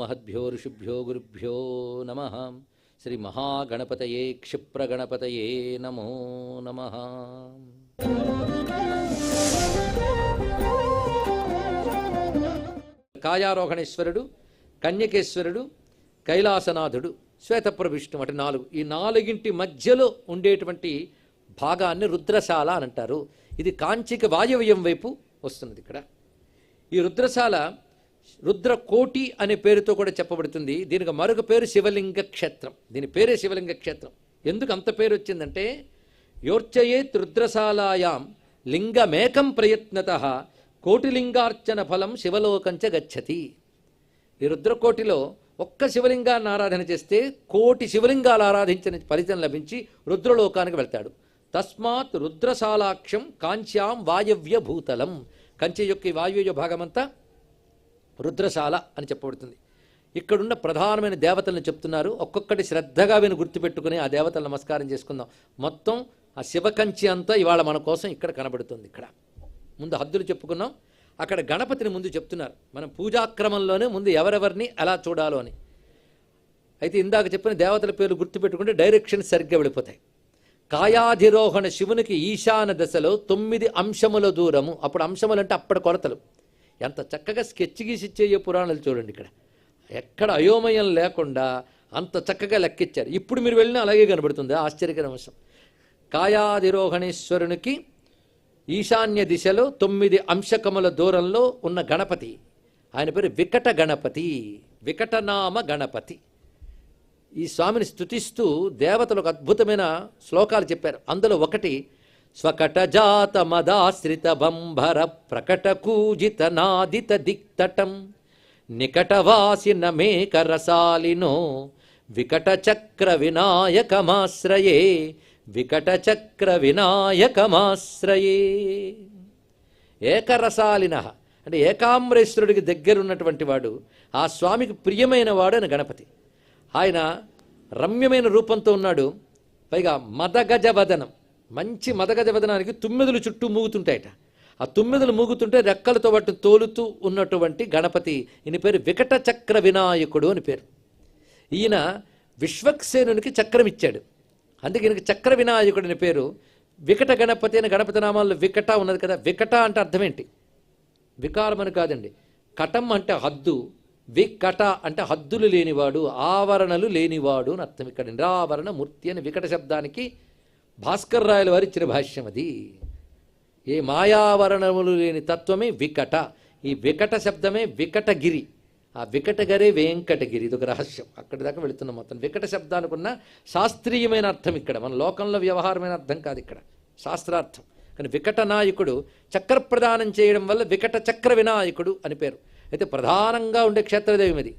శ్రీమహద్భ్యో ఋషిభ్యో గురుభ్యో నమః. శ్రీ మహాగణపతయే క్షిప్రగణపతయే నమో నమః. కాయారోహణేశ్వరుడు, కన్యకేశ్వరుడు, కైలాసనాథుడు, శ్వేతప్రవిష్ణు అంటే 4. ఈ 4గింటి మధ్యలో ఉండేటువంటి భాగాన్ని రుద్రశాల అని అంటారు. ఇది కాంచికి వాయవ్యం వైపు వస్తున్నది. ఇక్కడ ఈ రుద్రశాల రుద్రకోటి అనే పేరుతో కూడా చెప్పబడుతుంది. దీనికి మరొక పేరు శివలింగ క్షేత్రం. దీని పేరే శివలింగ క్షేత్రం. ఎందుకు అంత పేరు వచ్చిందంటే, యోర్చయేత్ రుద్రశాలాయాం లింగమేకం ప్రయత్నతః కోటిలింగార్చన ఫలం శివలోకంచ గచ్చతి. ఈ రుద్రకోటిలో ఒక్క శివలింగాన్ని ఆరాధన చేస్తే కోటి శివలింగాలు ఆరాధించిన ఫలితం లభించి రుద్రలోకానికి వెళ్తాడు. తస్మాత్ రుద్రశాలాక్షం కాంచ్యాం వాయవ్య భూతలం. కంచె యొక్క ఈ వాయువ్య భాగమంతా రుద్రశాల అని చెప్పబడుతుంది. ఇక్కడున్న ప్రధానమైన దేవతలను చెప్తున్నారు. ఒక్కొక్కటి శ్రద్ధగా విని గుర్తుపెట్టుకుని ఆ దేవతలు నమస్కారం చేసుకుందాం. మొత్తం ఆ శివకంచి అంతా ఇవాళ మన కోసం ఇక్కడ కనబడుతుంది. ఇక్కడ ముందు హద్దులు చెప్పుకున్నాం. అక్కడ గణపతిని ముందు చెప్తున్నారు. మనం పూజాక్రమంలోనే ముందు ఎవరెవరిని ఎలా చూడాలో అని. అయితే ఇందాక చెప్పిన దేవతల పేర్లు గుర్తుపెట్టుకుంటే డైరెక్షన్ సరిగ్గా వెళ్ళిపోతాయి. కాయాధిరోహణ శివునికి ఈశాన దశలో 9 అంశముల దూరము. అప్పుడు అంశములు అంటే అప్పటి కొలతలు. ఎంత చక్కగా స్కెచ్ గీసిచ్చే పురాణాలు చూడండి. ఇక్కడ ఎక్కడ అయోమయం లేకుండా అంత చక్కగా లెక్కిచ్చారు. ఇప్పుడు మీరు వెళ్ళినా అలాగే కనబడుతుంది. ఆశ్చర్యకర అంశం. కాయాధిరోహణేశ్వరునికి ఈశాన్య దిశలో 9 అంశకముల దూరంలో ఉన్న గణపతి. ఆయన పేరు వికట గణపతి, వికటనామ గణపతి. ఈ స్వామిని స్తుతిస్తూ దేవతలు ఒక అద్భుతమైన శ్లోకాలు చెప్పారు. అందులో ఒకటి, స్వకటజాత మదాశ్రిత బంభర ప్రకట కూజిత నాదిత దిక్తటం నికటవాసిన మేకరసాలినో వికట చక్ర వినాయకమాశ్రయే వికట చక్ర వినాయకమాశ్రయే. ఏకరసాలిన అంటే ఏకామ్రేశ్వరుడికి దగ్గరున్నటువంటి వాడు, ఆ స్వామికి ప్రియమైన వాడు అని గణపతి. ఆయన రమ్యమైన రూపంతో ఉన్నాడు. పైగా మదగజవదనం, మంచి మదగజవదనానికి 9 చుట్టూ మూగుతుంటాయట. ఆ 9 మూగుతుంటే రెక్కలతో వాటిని తోలుతూ ఉన్నటువంటి గణపతి. ఈయన పేరు వికట చక్ర వినాయకుడు అని పేరు. ఈయన విశ్వక్సేనునికి చక్రం ఇచ్చాడు. అందుకే ఈయనకి చక్ర వినాయకుడు అని పేరు. వికట గణపతి అని గణపతి నామాల్లో వికట ఉన్నది కదా. వికట అంటే అర్థం ఏంటి? వికారమని కాదండి. కటం అంటే హద్దు, వికట అంటే హద్దులు లేనివాడు, ఆవరణలు లేనివాడు అని అర్థం. ఇక్కడ నిరావరణ మూర్తి అని వికట శబ్దానికి భాస్కర్ రాయల వారి ఇచ్చిన భాష్యం అది. ఏ మాయావరణములు లేని తత్వమే వికట. ఈ వికట శబ్దమే వికటగిరి. ఆ వికటగిరి వెంకటగిరి. ఇదొక రహస్యం. అక్కడి దాకా వెళుతున్నాం. మొత్తం వికట శబ్దానికి ఉన్న శాస్త్రీయమైన అర్థం ఇక్కడ, మన లోకంలో వ్యవహారమైన అర్థం కాదు, ఇక్కడ శాస్త్రార్థం. కానీ వికట నాయకుడు చక్ర ప్రదానం చేయడం వల్ల వికట చక్ర వినాయకుడు అని పేరు. అయితే ప్రధానంగా ఉండే క్షేత్రదేవం ఇది.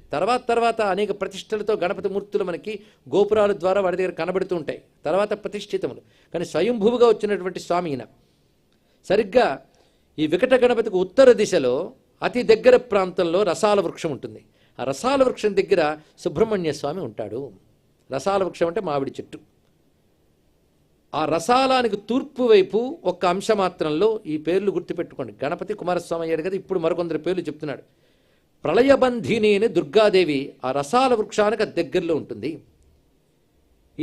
తర్వాత అనేక ప్రతిష్టలతో గణపతి మూర్తులు మనకి గోపురాల ద్వారా వాడి దగ్గర కనబడుతూ ఉంటాయి. తర్వాత ప్రతిష్ఠితములు. కానీ స్వయంభువుగా వచ్చినటువంటి స్వామి ఈయన. సరిగ్గా ఈ వికట గణపతికి ఉత్తర దిశలో అతి దగ్గర ప్రాంతంలో రసాల వృక్షం ఉంటుంది. ఆ రసాల వృక్షం దగ్గర సుబ్రహ్మణ్య స్వామి ఉంటాడు. రసాల వృక్షం అంటే మామిడి చెట్టు. ఆ రసాలానికి తూర్పు వైపు ఒక్క అంశమాత్రంలో ఈ పేర్లు గుర్తుపెట్టుకోండి. గణపతి కుమారస్వామి అయ్యాడు కదా, ఇప్పుడు మరికొందరు పేర్లు చెప్తున్నాడు. ప్రళయబంధిని అని దుర్గాదేవి ఆ రసాల వృక్షానికి దగ్గరలో ఉంటుంది.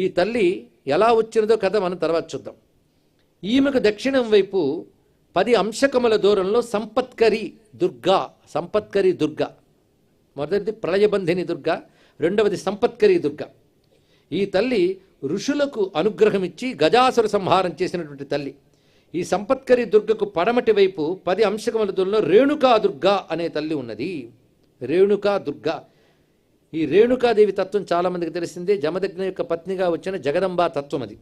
ఈ తల్లి ఎలా వచ్చినదో కథ మనం తర్వాత చూద్దాం. ఈమెకు దక్షిణం వైపు 10 అంశకముల దూరంలో సంపత్కరి దుర్గా. మొదటిది ప్రళయబంధిని దుర్గా, రెండవది సంపత్కరి దుర్గా. ఈ తల్లి ఋషులకు అనుగ్రహం ఇచ్చి గజాసుర సంహారం చేసినటువంటి తల్లి. ఈ సంపత్కరి దుర్గకు పడమటి వైపు 10 అంశకముల దూరంలో రేణుకా దుర్గా అనే తల్లి ఉన్నది. రేణుకా దుర్గా. ఈ రేణుకాదేవి తత్వం చాలామందికి తెలిసిందే. జమదగ్ని యొక్క పత్నిగా వచ్చిన జగదంబా తత్వం అది.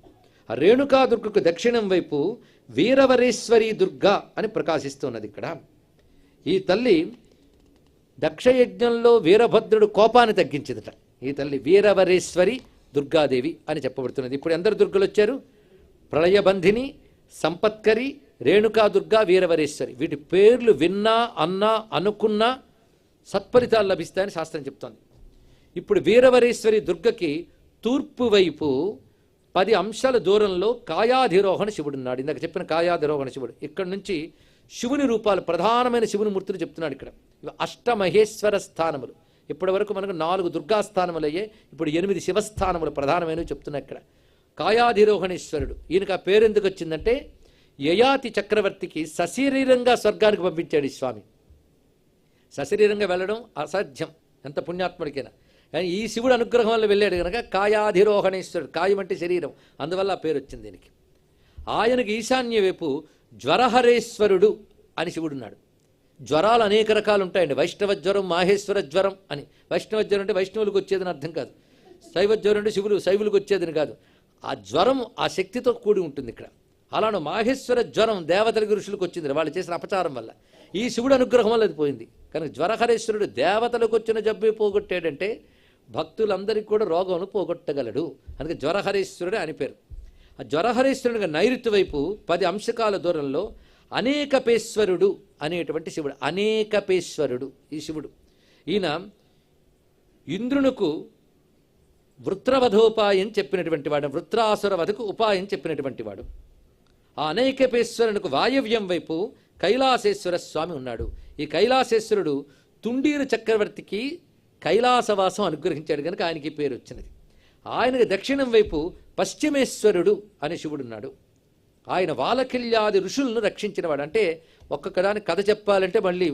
ఆ రేణుకా దుర్గకు దక్షిణం వైపు వీరవరేశ్వరి దుర్గా అని ప్రకాశిస్తున్నది. ఇక్కడ ఈ తల్లి దక్షయజ్ఞంలో వీరభద్రుడు కోపాన్ని తగ్గించిందట. ఈ తల్లి వీరవరేశ్వరి దుర్గాదేవి అని చెప్పబడుతున్నది. ఇప్పుడు ఎందరు దుర్గలు వచ్చారు? ప్రళయబంధిని, సంపత్కరి, రేణుకా దుర్గా, వీరవరేశ్వరి. వీటి పేర్లు విన్నా అన్నా అనుకున్నా సత్ఫలితాలు లభిస్తాయని శాస్త్రం చెప్తోంది. ఇప్పుడు వీరవరేశ్వరి దుర్గకి తూర్పు వైపు 10 అంశాల దూరంలో కాయాధిరోహణ శివుడు ఉన్నాడు. ఇందాక చెప్పిన కాయాధిరోహణ శివుడు. ఇక్కడ నుంచి శివుని రూపాలు, ప్రధానమైన శివుని మూర్తులు చెప్తున్నాడు. ఇక్కడ అష్టమహేశ్వర స్థానములు. ఇప్పటి వరకు మనకు 4 దుర్గాస్థానములు అయ్యాయి. ఇప్పుడు 8 శివస్థానములు ప్రధానమైనవి చెప్తున్నా ఇక్కడ. కాయాధిరోహణేశ్వరుడు, ఈయనకు ఆ పేరు ఎందుకు వచ్చిందంటే యయాతి చక్రవర్తికి సశరీరంగా స్వర్గానికి పంపించాడు ఈ స్వామి. సశరీరంగా వెళ్ళడం అసాధ్యం ఎంత పుణ్యాత్ముడికైనా, కానీ ఈ శివుడు అనుగ్రహం వల్ల వెళ్ళాడు కనుక కాయాధిరోహణేశ్వరుడు, కాయం అంటే శరీరం, అందువల్ల ఆ పేరు వచ్చింది దీనికి. ఆయనకు ఈశాన్య వైపు జ్వరహరేశ్వరుడు అని శివుడున్నాడు. జ్వరాలు అనేక రకాలు ఉంటాయండి. వైష్ణవ జ్వరం, మాహేశ్వర జ్వరం అని. వైష్ణవ జ్వరం అంటే వైష్ణవులకు వచ్చేదని అర్థం కాదు, శైవ జ్వరం అంటే శైవులకు వచ్చేదని కాదు. ఆ జ్వరం ఆ శక్తితో కూడి ఉంటుంది ఇక్కడ. అలానే మాహేశ్వర జ్వరం దేవతలకి ఋషులకు వచ్చింది వాళ్ళు చేసిన అపచారం వల్ల. ఈ శివుడు అనుగ్రహం వల్ల అది పోయింది. కనుక జ్వరహరేశ్వరుడు దేవతలకు వచ్చిన జబ్బు పోగొట్టాడంటే భక్తులందరికీ కూడా రోగమును పోగొట్టగలడు. అందుకే జ్వరహరేశ్వరుడు అని పేరు. ఆ జ్వరహరేశ్వరుడిగా నైరుతి వైపు 10 అంశకాల దూరంలో అనేకపేశ్వరుడు అనేటువంటి శివుడు. అనేకపేశ్వరుడు ఈ శివుడు. ఈయన ఇంద్రునకు వృత్రవధోపాయం చెప్పినటువంటి వాడు, వృత్రాసుర వధకు ఉపాయం చెప్పినటువంటి వాడు. ఆ అనేకపేశ్వరునికి వాయవ్యం వైపు కైలాసేశ్వర స్వామి ఉన్నాడు. ఈ కైలాసేశ్వరుడు తుండీరు చక్రవర్తికి కైలాసవాసం అనుగ్రహించాడు కనుక ఆయనకి పేరు వచ్చినది. ఆయనకి దక్షిణం వైపు పశ్చిమేశ్వరుడు అనే శివుడున్నాడు. ఆయన వాలకిల్యాది ఋషులను రక్షించినవాడు. అంటే ఒక్కొక్క దానికి కథ చెప్పాలంటే మళ్ళీ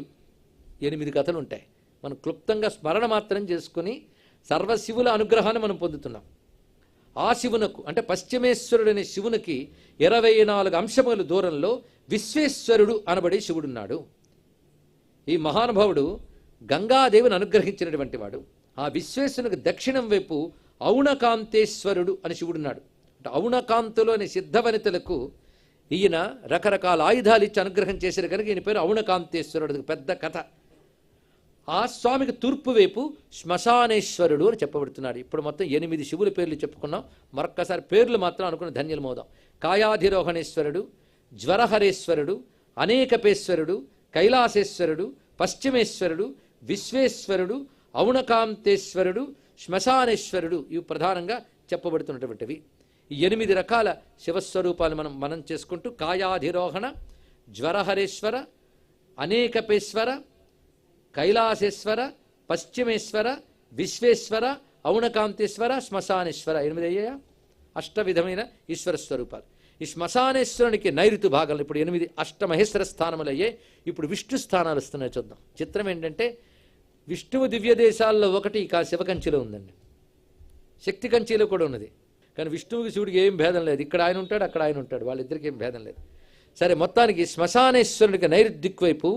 8 కథలు ఉంటాయి. మనం క్లుప్తంగా స్మరణ మాత్రం చేసుకుని సర్వశివుల అనుగ్రహాన్ని మనం పొందుతున్నాం. ఆ శివునకు అంటే పశ్చిమేశ్వరుడు అనే శివునికి 24 అంశముల దూరంలో విశ్వేశ్వరుడు అనబడే శివుడున్నాడు. ఈ మహానుభావుడు గంగాదేవిని అనుగ్రహించినటువంటి వాడు. ఆ విశ్వేశ్వరునికి దక్షిణం వైపు ఔణకాంతేశ్వరుడు అని శివుడున్నాడు. అంటే ఔణకాంతులు అనే సిద్ధవనితలకు ఈయన రకరకాల ఆయుధాలు ఇచ్చి అనుగ్రహం చేశారు కనుక ఈయన పేరు ఔణకాంతేశ్వరుడు. పెద్ద కథ. ఆ స్వామికి తూర్పు వైపు శ్మశానేశ్వరుడు అని చెప్పబడుతున్నాడు. ఇప్పుడు మొత్తం 8 శివుల పేర్లు చెప్పుకున్నాం. మరొక్కసారి పేర్లు మాత్రం అనుకుని ధన్యులమవుదాం. కాయాధిరోహణేశ్వరుడు, జ్వరహరేశ్వరుడు, అనేకపేశ్వరుడు, కైలాసేశ్వరుడు, పశ్చిమేశ్వరుడు, విశ్వేశ్వరుడు, ఔణకాంతేశ్వరుడు, శ్మశానేశ్వరుడు ఇవి ప్రధానంగా చెప్పబడుతున్నటువంటివి. ఈ 8 రకాల శివస్వరూపాలు మనం చేసుకుంటూ కాయాధిరోహణ, జ్వరహరేశ్వర, అనేకపేశ్వర, కైలాసేశ్వర, పశ్చిమేశ్వర, విశ్వేశ్వర, ఔణకాంతేశ్వర, శ్మశానేశ్వర 8 అయ్యాయా? అష్టవిధమైన ఈశ్వర స్వరూపాలు. ఈ శ్మశానేశ్వరునికి నైరుతి భాగంలో ఇప్పుడు 8 అష్టమహేశ్వర స్థానములు అయ్యాయి. ఇప్పుడు విష్ణు స్థానాలు వస్తున్నాయి, చూద్దాం. చిత్రం ఏంటంటే విష్ణువు దివ్య దేశాల్లో ఒకటి శివకంచిలో ఉందండి, శక్తి కంచిలో కూడా ఉన్నది. కానీ విష్ణువుకి శివుడికి ఏం భేదం లేదు. ఇక్కడ ఆయన ఉంటాడు, అక్కడ ఆయన ఉంటాడు, వాళ్ళిద్దరికి ఏం భేదం లేదు. సరే, మొత్తానికి శ్మశానేశ్వరునికి నైరుతి దిక్వైపు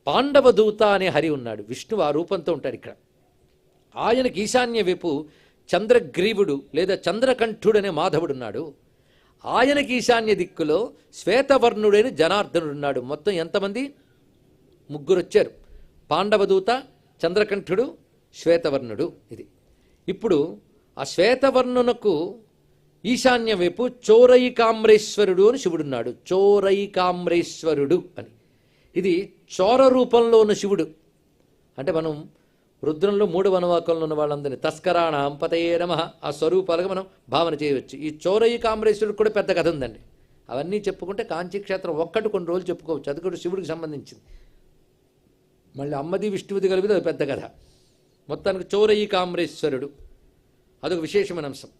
పాండవదూత అనే హరి ఉన్నాడు. విష్ణువు ఆ రూపంతో ఉంటాడు ఇక్కడ. ఆయనకి ఈశాన్య వైపు చంద్రగ్రీవుడు లేదా చంద్రకంఠుడు అనే మాధవుడున్నాడు. ఆయనకి ఈశాన్య దిక్కులో శ్వేతవర్ణుడైన జనార్దనుడున్నాడు. మొత్తం ఎంతమంది? 3 వచ్చారు. పాండవదూత, చంద్రకంఠుడు, శ్వేతవర్ణుడు. ఇది ఇప్పుడు ఆ శ్వేతవర్ణునకు ఈశాన్య వైపు చోరైకామ్రేశ్వరుడు అని శివుడున్నాడు. చోరైకామ్రేశ్వరుడు అని. ఇది చోర రూపంలో ఉన్న శివుడు. అంటే మనం రుద్రంలో 3వ అనువాకంలో ఉన్న వాళ్ళందరినీ తస్కరాణం పతయే నమః ఆ స్వరూపాలుగా మనం భావన చేయవచ్చు. ఈ చోరైకామ్రేశ్వరుడు కూడా పెద్ద కథ ఉందండి. అవన్నీ చెప్పుకుంటే కాంచీక్షేత్రం ఒక్కటి కొన్ని రోజులు చెప్పుకోవచ్చు. అది కూడా శివుడికి సంబంధించింది. మళ్ళీ అమ్మది విష్ణువుది కలిపితే అది పెద్ద కథ. మొత్తానికి చోరైకామ్రేశ్వరుడు అదొక విశేషమైన అంశం.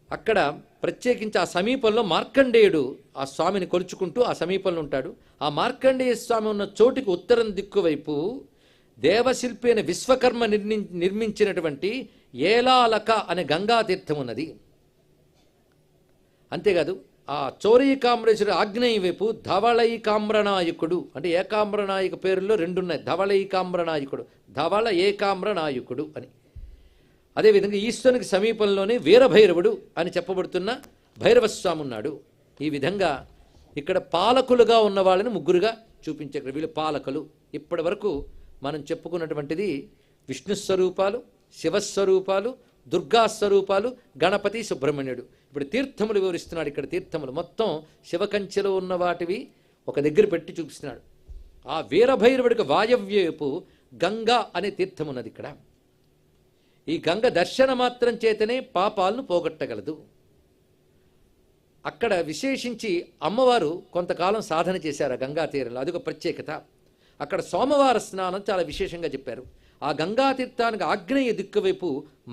అక్కడ ప్రత్యేకించి ఆ సమీపంలో మార్కండేయుడు ఆ స్వామిని కొలుచుకుంటూ ఆ సమీపంలో ఉంటాడు. ఆ మార్కండేయ స్వామి ఉన్న చోటికి ఉత్తరం దిక్కు వైపు దేవశిల్పి అయిన విశ్వకర్మ నిర్మించినటువంటి ఏలాలక అనే గంగాతీర్థం ఉన్నది. అంతేకాదు ఆ చోరైకామ్రేశ్వరుడు ఆగ్నేయ వైపు ధవళైకామ్రనాయకుడు అంటే ఏకామ్రనాయక పేరులో 2 ఉన్నాయి. ధవళైకామ్రనాయకుడు, ధవళ ఏకామ్రనాయకుడు అని. అదేవిధంగా ఈశ్వరునికి సమీపంలోనే వీరభైరవుడు అని చెప్పబడుతున్న భైరవస్వామి ఉన్నాడు. ఈ విధంగా ఇక్కడ పాలకులుగా ఉన్న వాళ్ళని 3గా చూపించారు. వీళ్ళు పాలకులు. ఇప్పటి వరకు మనం చెప్పుకున్నటువంటిది విష్ణు స్వరూపాలు, శివస్వరూపాలు, దుర్గాస్వరూపాలు, గణపతి, సుబ్రహ్మణ్యుడు. ఇప్పుడు తీర్థములు వివరిస్తున్నాడు. ఇక్కడ తీర్థములు మొత్తం శివకంచెలో ఉన్న వాటివి ఒక దగ్గర పెట్టి చూపిస్తున్నాడు. ఆ వీరభైరవుడికి వాయవ్యపు గంగా అనే తీర్థం ఉన్నది ఇక్కడ. ఈ గంగ దర్శన మాత్రం చేతనే పాపాలను పోగొట్టగలదు. అక్కడ విశేషించి అమ్మవారు కొంతకాలం సాధన చేశారు ఆ గంగా తీరంలో. అదొక ప్రత్యేకత. అక్కడ సోమవార స్నానం చాలా విశేషంగా చెప్పారు. ఆ గంగా తీర్థానికి ఆగ్నేయ దిక్కు వైపు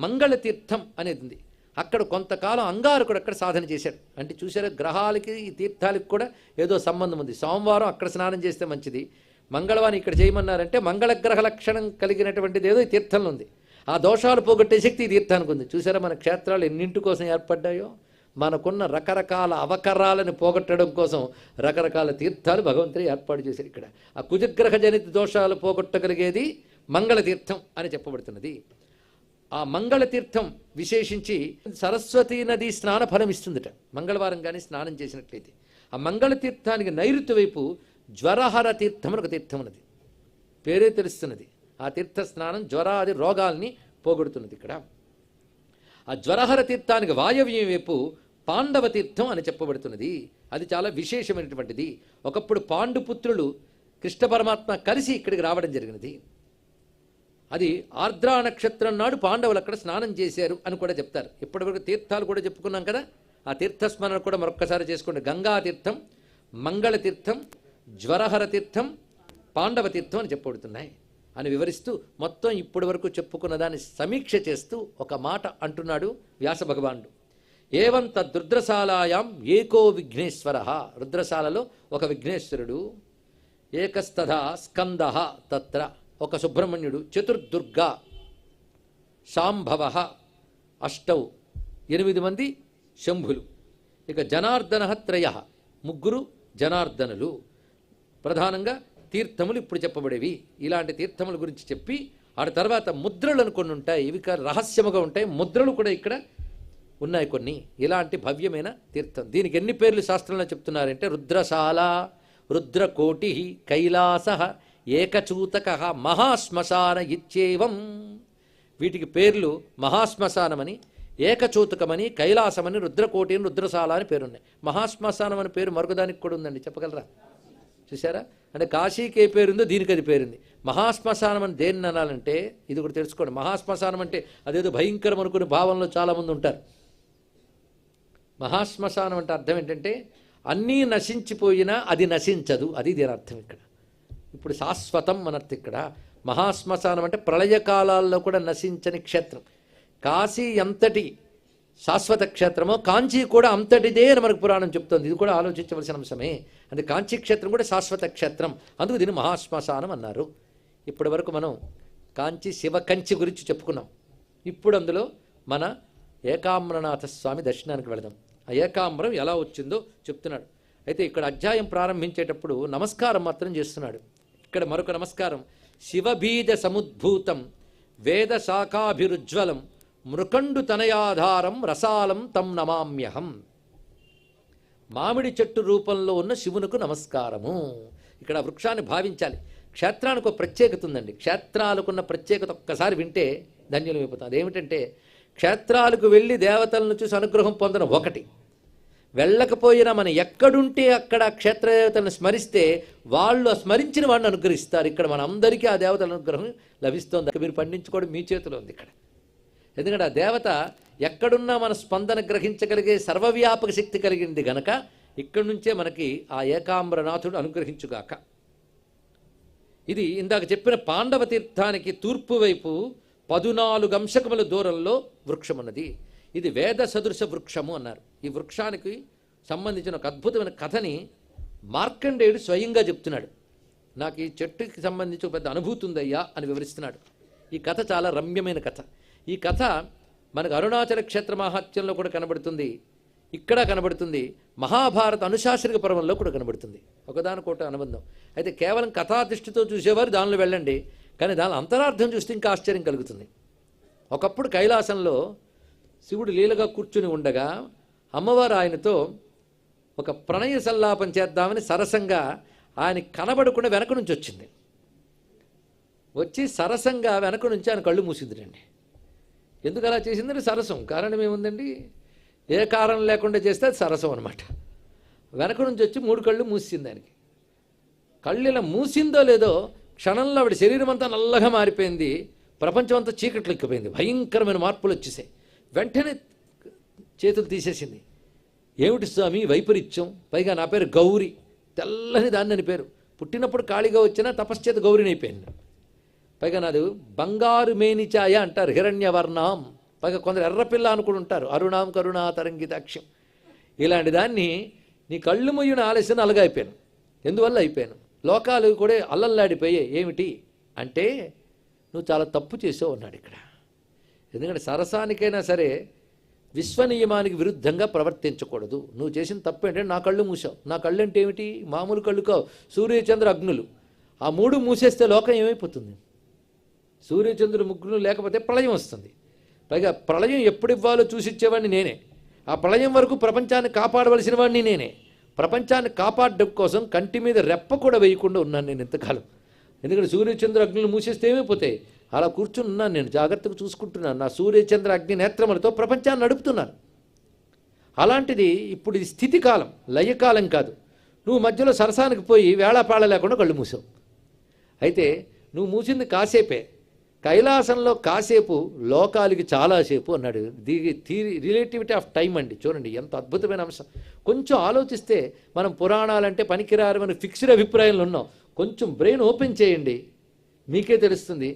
మంగళతీర్థం అనేది ఉంది. అక్కడ కొంతకాలం అంగారకుడు అక్కడ సాధన చేశాడు. అంటే చూసారా, గ్రహాలకి ఈ తీర్థాలకి కూడా ఏదో సంబంధం ఉంది. సోమవారం అక్కడ స్నానం చేస్తే మంచిది, మంగళవారం ఇక్కడ చేయమన్నారంటే మంగళగ్రహ లక్షణం కలిగినటువంటిది ఏదో ఈ తీర్థంలో ఉంది. ఆ దోషాలు పోగొట్టే శక్తి ఈ తీర్థానికి ఉంది. చూసారా మన క్షేత్రాలు ఎన్నింటి కోసం ఏర్పడ్డాయో. మనకున్న రకరకాల అవకరాలను పోగొట్టడం కోసం రకరకాల తీర్థాలు భగవంతుడు ఏర్పాటు చేశారు. ఇక్కడ ఆ కుజగ్రహ జనిత దోషాలు పోగొట్టగలిగేది మంగళతీర్థం అని చెప్పబడుతున్నది. ఆ మంగళతీర్థం విశేషించి సరస్వతీ నది స్నాన ఫలం ఇస్తుందట మంగళవారం కానీ స్నానం చేసినట్లయితే. ఆ మంగళతీర్థానికి నైరుతి వైపు జ్వరహర తీర్థం అని ఒక తీర్థం ఉన్నది, పేరే తెలుస్తున్నది. ఆ తీర్థ స్నానం జ్వరాది రోగాల్ని పోగొడుతున్నది. ఇక్కడ ఆ జ్వరహర తీర్థానికి వాయవ్యం వైపు పాండవ తీర్థం అని చెప్పబడుతున్నది. అది చాలా విశేషమైనటువంటిది. ఒకప్పుడు పాండుపుత్రులు కృష్ణ పరమాత్మ కలిసి ఇక్కడికి రావడం జరిగినది. అది ఆర్ద్రా నక్షత్రం నాడు పాండవులు అక్కడ స్నానం చేశారు అని కూడా చెప్తారు. ఇప్పటివరకు తీర్థాలు కూడా చెప్పుకున్నాం కదా, ఆ తీర్థస్మరణ కూడా మరొక్కసారి చేసుకోండి. గంగా తీర్థం, మంగళ తీర్థం, జ్వరహర తీర్థం, పాండవ తీర్థం అని చెప్పబడుతున్నాయి అని వివరిస్తూ మొత్తం ఇప్పటి వరకు చెప్పుకున్న దాన్ని సమీక్ష చేస్తూ ఒక మాట అంటున్నాడు వ్యాస భగవానుడు. ఏవం తద్రుద్రశాలాయాం ఏకో విఘ్నేశ్వర. రుద్రశాలలో ఒక విఘ్నేశ్వరుడు, ఏకస్తథా స్కంద తత్ర ఒక సుబ్రహ్మణ్యుడు, చతుర్దుర్గా శాంభవ అష్టౌ 8 మంది శంభులు, ఇక జనార్దన త్రయ ముగ్గురు జనార్దనులు. ప్రధానంగా తీర్థములు ఇప్పుడు చెప్పబడేవి. ఇలాంటి తీర్థముల గురించి చెప్పి ఆ తర్వాత ముద్రలు కొన్ని ఉంటాయి, ఇవి రహస్యముగా ఉంటాయి. ముద్రలు కూడా ఇక్కడ ఉన్నాయి కొన్ని. ఇలాంటి భవ్యమైన తీర్థం. దీనికి ఎన్ని పేర్లు శాస్త్రంలో చెప్తున్నారంటే రుద్రశాల, రుద్రకోటి, కైలాస, ఏకచూతక, మహాశ్మశాన ఇత్యేవం. వీటికి పేర్లు మహాశ్మశానమని, ఏకచూతకమని, కైలాసమని, రుద్రకోటి అని, రుద్రశాల అని పేరున్నాయి. మహాశ్మశానం అని పేరు మరొకదానికి కూడా ఉందండి, చెప్పగలరా? చూసారా, అంటే కాశీకి ఏ పేరుందో దీనికి అది పేరుంది. మహాశ్మశానం అని దేన్ని అనాలంటే ఇది కూడా తెలుసుకోండి. మహాశ్మశానం అంటే అదేదో భయంకరం అనుకునే భావంలో చాలామంది ఉంటారు. మహాశ్మశానం అంటే అర్థం ఏంటంటే అన్నీ నశించిపోయినా అది నశించదు, అది దీని అర్థం. ఇక్కడ ఇప్పుడు శాశ్వతం అనర్థం. ఇక్కడ మహాశ్మశానం అంటే ప్రళయకాలాల్లో కూడా నశించని క్షేత్రం. కాశీ ఎంతటి శాశ్వత క్షేత్రమో కాంచీ కూడా అంతటిదే అని మనకు పురాణం చెప్తోంది. ఇది కూడా ఆలోచించవలసిన అంశమే. అంటే కాంచీ క్షేత్రం కూడా శాశ్వత క్షేత్రం, అందుకు దీన్ని మహాశ్మశానం అన్నారు. ఇప్పటి వరకు మనం కాంచీ శివకంచి గురించి చెప్పుకున్నాం. ఇప్పుడు అందులో మన ఏకామ్రనాథ స్వామి దర్శనానికి వెళదాం. ఆ ఏకాంబరం ఎలా వచ్చిందో చెప్తున్నాడు. అయితే ఇక్కడ అధ్యాయం ప్రారంభించేటప్పుడు నమస్కారం మాత్రం చేస్తున్నాడు. ఇక్కడ మరొక నమస్కారం. శివబీజ సముద్భూతం వేద శాఖాభిరుజ్వలం మృకండు తనయాధారం రసాలం తం నమామ్యహం. మామిడి చెట్టు రూపంలో ఉన్న శివునకు నమస్కారము. ఇక్కడ వృక్షాన్ని భావించాలి. క్షేత్రానికి ఒక ప్రత్యేకత ఉందండి. క్షేత్రాలకున్న ప్రత్యేకత ఒక్కసారి వింటే ధన్యులమైపోతాం. అదేమిటంటే క్షేత్రాలకు వెళ్ళి దేవతలను చూసి అనుగ్రహం పొందడం ఒకటి, వెళ్ళకపోయినా మనం ఎక్కడుంటే అక్కడ క్షేత్రదేవతలను స్మరిస్తే వాళ్ళు స్మరించిన వాడిని అనుగ్రహిస్తారు. ఇక్కడ మన అందరికీ ఆ దేవతల అనుగ్రహం లభిస్తోంది. మీరు పండించుకోవడం మీ చేతిలో ఉంది ఇక్కడ. ఎందుకంటే ఆ దేవత ఎక్కడున్నా మన స్పందన గ్రహించగలిగే సర్వవ్యాపక శక్తి కలిగింది గనక ఇక్కడి నుంచే మనకి ఆ ఏకాంబరనాథుడు అనుగ్రహించుగాక. ఇది ఇందాక చెప్పిన పాండవ తీర్థానికి తూర్పు వైపు 14 అంశకముల దూరంలో వృక్షం ఉన్నది. ఇది వేద సదృశ వృక్షము అన్నారు. ఈ వృక్షానికి సంబంధించిన ఒక అద్భుతమైన కథని మార్కండేయుడు స్వయంగా చెప్తున్నాడు. నాకు ఈ చెట్టుకి సంబంధించి ఒక పెద్ద అనుభూతి ఉందయ్యా అని వివరిస్తున్నాడు. ఈ కథ చాలా రమ్యమైన కథ. ఈ కథ మనకు అరుణాచల క్షేత్ర మహాత్మ్యంలో కూడా కనబడుతుంది, ఇక్కడ కనబడుతుంది, మహాభారత అనుశాసనిక పర్వంలో కూడా కనబడుతుంది. ఒకదానికొకటి అనుబంధం. అయితే కేవలం కథాదృష్టితో చూసేవారు దానిలో వెళ్ళండి, కానీ దాని అంతరార్థం చూస్తే ఇంకా ఆశ్చర్యం కలుగుతుంది. ఒకప్పుడు కైలాసంలో శివుడు లీలగా కూర్చుని ఉండగా అమ్మవారు ఆయనతో ఒక ప్రణయ సల్లాపం చేద్దామని సరసంగా ఆయన కనబడకుండా వెనక నుంచి వచ్చింది. వచ్చి సరసంగా వెనక నుంచి ఆయన కళ్ళు మూసిందిరండి. ఎందుకు అలా చేసిందని సరసం, కారణం ఏముందండి? ఏ కారణం లేకుండా చేస్తే అది సరసం అనమాట. వెనక నుంచి వచ్చి 3 కళ్ళు మూసింది ఆయనకి. కళ్ళు ఇలా మూసిందో లేదో క్షణంలో ఆవిడ శరీరం అంతా నల్లగా మారిపోయింది, ప్రపంచం అంతా చీకట్లు ఎక్కిపోయింది, భయంకరమైన మార్పులు వచ్చేసాయి. వెంటనే చేతులు తీసేసింది. ఏమిటి స్వామి వైపరీత్యం? పైగా నా పేరు గౌరి, తెల్లని దాన్ని అని పేరు. పుట్టినప్పుడు ఖాళీగా వచ్చినా తపశ్చేత గౌరిని అయిపోయింది. పైగా నాది బంగారు మేనిచాయ అంటారు, హిరణ్యవర్ణం. పైగా కొందరు ఎర్రపిల్ల అనుకుని ఉంటారు, అరుణాం కరుణా తరంగితాక్ష్యం. ఇలాంటి దాన్ని నీ కళ్ళు ముయ్యున ఆలస్యం అలగైపోయాను. ఎందువల్ల అయిపోయాను? లోకాలు కూడా అల్లల్లాడిపోయాయి. ఏమిటి అంటే నువ్వు చాలా తప్పు చేసావు అన్నాడు ఇక్కడ. ఎందుకంటే సరసానికైనా సరే విశ్వనియమానికి విరుద్ధంగా ప్రవర్తించకూడదు. నువ్వు చేసిన తప్పు ఏంటంటే నా కళ్ళు మూసావు. నా కళ్ళు అంటే ఏమిటి? మామూలు కళ్ళు కావు, సూర్యచంద్ర అగ్నులు. ఆ మూడు మూసేస్తే లోకం ఏమైపోతుంది? సూర్యచంద్రుడు ముగ్గురు లేకపోతే ప్రళయం వస్తుంది. పైగా ప్రళయం ఎప్పుడు ఇవ్వాలో చూసిచ్చేవాడిని నేనే. ఆ ప్రళయం వరకు ప్రపంచాన్ని కాపాడవలసిన వాడిని నేనే. ప్రపంచాన్ని కాపాడడం కోసం కంటి మీద రెప్ప కూడా వేయకుండా ఉన్నాను నేను ఇంతకాలం. ఎందుకంటే సూర్యచంద్ర అగ్నులు మూసేస్తే ఏమైపోతాయి? అలా కూర్చుని ఉన్నాను నేను, జాగ్రత్తగా చూసుకుంటున్నాను. నా సూర్యచంద్ర అగ్ని నేత్రములతో ప్రపంచాన్ని నడుపుతున్నాను. అలాంటిది ఇప్పుడు ఇది స్థితి కాలం, లయకాలం కాదు. నువ్వు మధ్యలో సరసానికి పోయి వేళాపాళ లేకుండా కళ్ళు మూసావు. అయితే నువ్వు మూసింది కాసేపే, కైలాసంలో కాసేపు, లోకాలకి చాలాసేపు అన్నాడు. రిలేటివిటీ ఆఫ్ టైం అండి. చూడండి ఎంత అద్భుతమైన అంశం. కొంచెం ఆలోచిస్తే మనం పురాణాలంటే పనికిరారు మనం ఫిక్స్డ్ అభిప్రాయంలో ఉన్నాం. కొంచెం బ్రెయిన్ ఓపెన్ చేయండి, మీకే తెలుస్తుంది.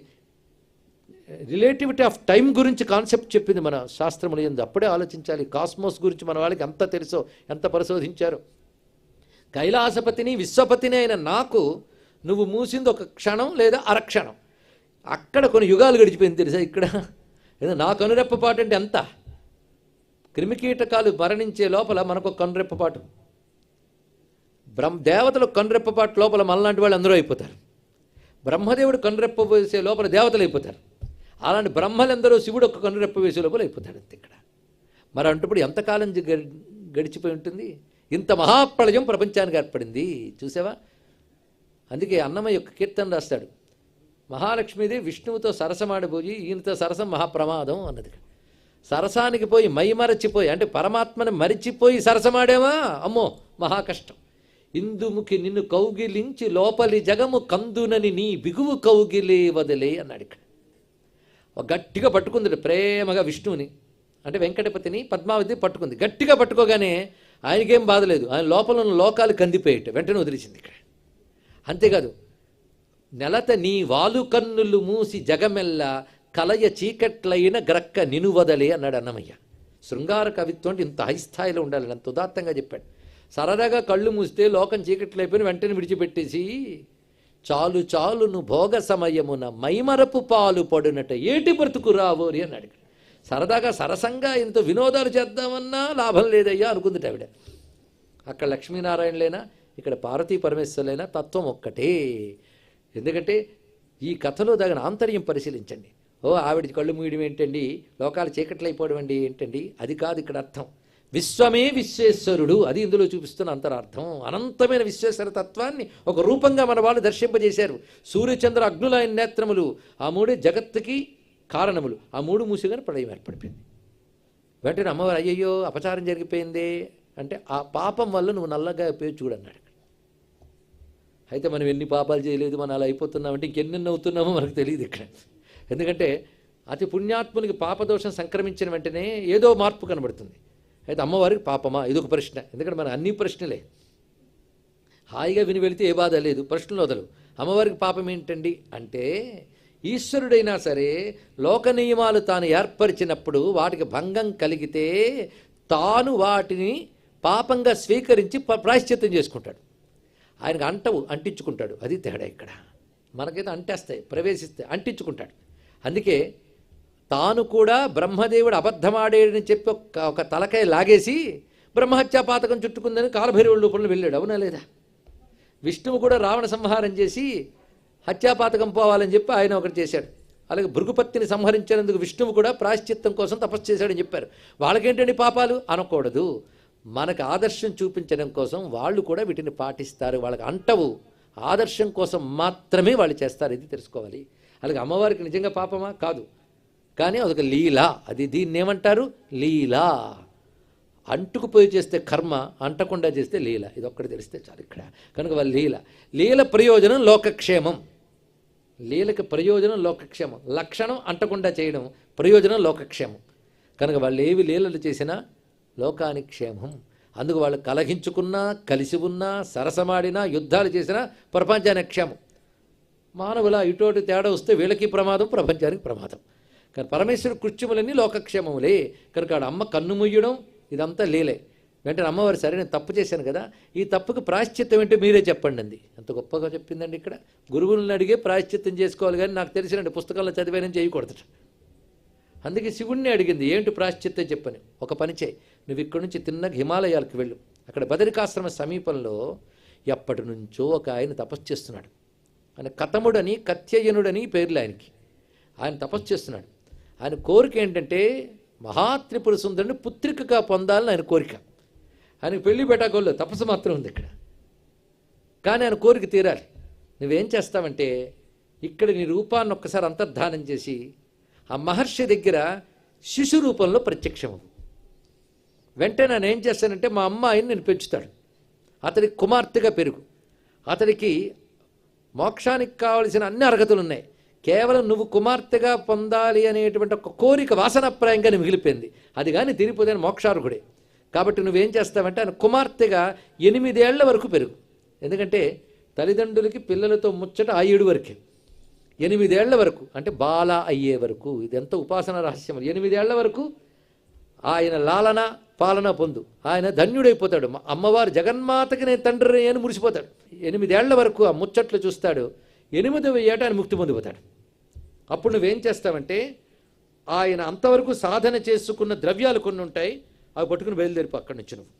రిలేటివిటీ ఆఫ్ టైం గురించి కాన్సెప్ట్ చెప్పింది మన శాస్త్రములు ఎందు. అప్పుడే ఆలోచించాలి. కాస్మోస్ గురించి మన వాళ్ళకి ఎంత తెలుసో, ఎంత పరిశోధించారో. కైలాసపతిని విశ్వపతిని అయిన నాకు నువ్వు మూసింది ఒక క్షణం లేదా అరక్షణం. అక్కడ కొన్ని యుగాలు గడిచిపోయింది తెలుసా ఇక్కడ. నా కనురెప్పపాటు అంటే ఎంత? క్రిమికీటకాలు మరణించే లోపల మనకు కనురెప్పపాటు, దేవతలకు కనురెప్పపాటు లోపల మనలాంటి వాళ్ళు అందరూ అయిపోతారు. బ్రహ్మదేవుడు కనురెప్ప వేసే లోపల దేవతలు అయిపోతారు. అలాంటి బ్రహ్మలందరూ శివుడు ఒక కనురెప్ప వేసే లోపల అయిపోతాడు అంతే ఇక్కడ. మరి అంటప్పుడు ఎంతకాలం గడిచిపోయి ఉంటుంది? ఇంత మహాప్రళయం ప్రపంచానికి ఏర్పడింది చూసావా. అందుకే అన్నమయ్య యొక్క కీర్తన రాస్తాడు, మహాలక్ష్మీదేవి విష్ణువుతో సరసమాడిపోయి ఈయనతో సరసం మహాప్రమాదం అన్నది. సరసానికి పోయి మైమరచిపోయి అంటే పరమాత్మని మరిచిపోయి సరసమాడేవా, అమ్మో మహా కష్టం. ఇందుముఖి నిన్ను కౌగిలించి లోపలి జగము కందునని నీ బిగువు కౌగిలే వదిలే అన్నాడు ఇక్కడ. గట్టిగా పట్టుకుంది ప్రేమగా విష్ణువుని, అంటే వెంకటపతిని పద్మావతి పట్టుకుంది. గట్టిగా పట్టుకోగానే ఆయనకేం బాధలేదు, ఆయన లోపల ఉన్న లోకాలు కందిపోయేట వెంటనే వదిలేసింది ఇక్కడ. అంతేకాదు, నెలత నీ వాలు కన్నులు మూసి జగమెల్లా కలయ చీకట్లైన గ్రక్క నినువదలే అన్నాడు అన్నమయ్య. శృంగార కవిత్వం అంటే ఇంత హైస్థాయిలో ఉండాలి, అంత ఉదాత్తంగా చెప్పాడు. సరదాగా కళ్ళు మూస్తే లోకం చీకట్లైపోయిన వెంటనే విడిచిపెట్టేసి చాలు చాలును భోగ సమయమున మైమరపు పాలు పడునట ఏటి బ్రతుకు రావోరి అన్నాడు. సరదాగా సరసంగా ఇంత వినోదాలు చేద్దామన్నా లాభం లేదయ్యా అనుకుంది ఆవిడ. అక్కడ లక్ష్మీనారాయణలేనా, ఇక్కడ పార్వతీ పరమేశ్వరులైనా తత్వం ఒక్కటే. ఎందుకంటే ఈ కథలో తగిన ఆంతర్యం పరిశీలించండి. ఆవిడ కళ్ళు మూయడం ఏంటండి, లోకాలు చీకట్లైపోవడం అండి ఏంటండి, అది కాదు ఇక్కడ అర్థం. విశ్వమే విశ్వేశ్వరుడు, అది ఇందులో చూపిస్తున్న అంతరార్థం. అనంతమైన విశ్వేశ్వర తత్వాన్ని ఒక రూపంగా మన వాళ్ళు దర్శింపజేశారు. సూర్యచంద్ర అగ్నుల ఆయన నేత్రములు, ఆ మూడే జగత్తుకి కారణములు. ఆ మూడు మూసిగానే ప్రళయం ఏర్పడిపోయింది. వెంటనే అమ్మవారు అయ్యయ్యో అపచారం జరిగిపోయిందే అంటే, ఆ పాపం వల్ల నువ్వు నల్లగా అయిపోయి చూడన్నాడు. అయితే మనం ఎన్ని పాపాలు చేయలేదు, మనం అలా అయిపోతున్నామంటే ఇంకెన్నెన్ని అవుతున్నామో మనకు తెలియదు ఇక్కడ. ఎందుకంటే అతి పుణ్యాత్మునికి పాపదోషం సంక్రమించిన వెంటనే ఏదో మార్పు కనబడుతుంది. అయితే అమ్మవారికి పాపమా, ఇదొక ప్రశ్న. ఎందుకంటే మన అన్ని ప్రశ్నలే హాయిగా విని వెళితే ఏ బాధ లేదు, ప్రశ్నలు వదలు. అమ్మవారికి పాపం ఏంటండి అంటే, ఈశ్వరుడైనా సరే లోక నియమాలు తాను ఏర్పరిచినప్పుడు వాటికి భంగం కలిగితే తాను వాటిని పాపంగా స్వీకరించి ప్రాయశ్చిత్తం చేసుకుంటాడు. ఆయనకు అంటించుకుంటాడు. అది తేడా ఇక్కడ. మనకైతే అంటేస్తాయి, ప్రవేశిస్తాయి, అంటించుకుంటాడు. అందుకే తాను కూడా బ్రహ్మదేవుడు అబద్ధమాడేడని చెప్పి ఒక తలకాయ లాగేసి బ్రహ్మహత్యా పాతకం చుట్టుకుందని కాలభైరవుడి రూపంలో వెళ్ళాడు. అవునా లేదా? విష్ణువు కూడా రావణ సంహారం చేసి హత్యాపాతకం పోవాలని చెప్పి ఆయన ఒకటి చేశాడు. అలాగే భృగుపత్తిని సంహరించినందుకు విష్ణువు కూడా ప్రాయశ్చిత్తం కోసం తపస్సు చేశాడని చెప్పారు. వాళ్ళకేంటండి పాపాలు అనకూడదు. మనకు ఆదర్శం చూపించడం కోసం వాళ్ళు కూడా వీటిని పాటిస్తారు. వాళ్ళకి అంటవు, ఆదర్శం కోసం మాత్రమే వాళ్ళు చేస్తారు. ఇది తెలుసుకోవాలి. అలాగే అమ్మవారికి నిజంగా పాపమా? కాదు, కానీ అదొక లీల. అది దీన్ని ఏమంటారు? లీల. అంటుకుపోయి చేస్తే కర్మ, అంటకుండా చేస్తే లీల. ఇది ఒక్కటి తెలిస్తే చాలు ఇక్కడ. కనుక వాళ్ళ లీల ప్రయోజనం లోకక్షేమం. లీలకి ప్రయోజనం లోకక్షేమం. లక్షణం అంటకుండా చేయడం, ప్రయోజనం లోకక్షేమం. కనుక వాళ్ళు ఏవి లీలలు చేసినా లోకానికి క్షేమం. అందుకు వాళ్ళు కలహించుకున్నా, కలిసి ఉన్నా, సరసమాడినా, యుద్ధాలు చేసినా ప్రపంచానికి క్షేమం. మానవుల ఇటువంటి తేడా వస్తే వీళ్ళకి ప్రమాదం, ప్రపంచానికి ప్రమాదం. కానీ పరమేశ్వరుడు కృత్యములన్నీ లోకక్షేమములే. కనుక ఆడ అమ్మ కన్ను ముయ్యడం ఇదంతా లేలే. వెంటనే అమ్మవారు సరే నేను తప్పు చేశాను కదా, ఈ తప్పుకు ప్రాయశ్చిత్తం ఏంటో మీరే చెప్పండి అంది. ఎంత గొప్పగా చెప్పిందండి. ఇక్కడ గురువులను అడిగే ప్రాయశ్చిత్తం చేసుకోవాలి, కానీ నాకు తెలిసినట్టు పుస్తకాల్లో చదివానని చేయకూడదు. అందుకే శివుణ్ణి అడిగింది, ఏంటి ప్రాయశ్చిత్తం చెప్పని. ఒక పని చేయి, నువ్వు ఇక్కడి నుంచి తిన్నగా హిమాలయాలకు వెళ్ళు. అక్కడ బదరికాశ్రమ సమీపంలో ఎప్పటి నుంచో ఒక ఆయన తపస్సు చేస్తున్నాడు. ఆయన కతముడని కత్యయనుడని పేర్లు ఆయనకి. ఆయన తపస్సు చేస్తున్నాడు. ఆయన కోరిక ఏంటంటే మహాత్రిపుర సుందరుని పుత్రికగా పొందాలని ఆయన కోరిక. ఆయనకు పెళ్లి పెట్టాకోళ్ళు తపస్సు మాత్రం ఉంది ఇక్కడ. కానీ ఆయన కోరిక తీరాలి. నువ్వేం చేస్తావంటే ఇక్కడ నీ రూపాన్ని ఒక్కసారి అంతర్ధానం చేసి ఆ మహర్షి దగ్గర శిశు రూపంలో ప్రత్యక్షము. వెంటనే నేను ఏం చేస్తానంటే మా అమ్మాయిని నేను పెంచుతాడు. అతడికి కుమార్తెగా పెరుగు. అతడికి మోక్షానికి కావలసిన అన్ని అర్హతలు ఉన్నాయి. కేవలం నువ్వు కుమార్తెగా పొందాలి అనేటువంటి ఒక కోరిక వాసనప్రాయంగానే మిగిలిపోయింది. అది కానీ తిరిగిపోతే మోక్షార్హుడే. కాబట్టి నువ్వేం చేస్తావంటే ఆయన కుమార్తెగా 8 ఏళ్ల వరకు పెరుగు. ఎందుకంటే తల్లిదండ్రులకి పిల్లలతో ముచ్చట 7 వరకే. 8 ఏళ్ల వరకు అంటే బాల అయ్యే వరకు. ఇది ఎంత ఉపాసన రహస్యం. 8 ఏళ్ల వరకు ఆయన లాలన పాలన పొందు. ఆయన ధన్యుడైపోతాడు. అమ్మవారు జగన్మాతకి నేను తండ్రి అని మురిసిపోతాడు. 8 ఏళ్ల వరకు ఆ ముచ్చట్లు చూస్తాడు. 8వ ఏట ఆయన ముక్తి పొందిపోతాడు. అప్పుడు నువ్వేం చేస్తావంటే ఆయన అంతవరకు సాధన చేసుకున్న ద్రవ్యాలు కొన్ని ఉంటాయి, అవి పట్టుకుని బయలుదేరిపో అక్కడి నుంచి నువ్వు.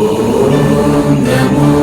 ఓం నమో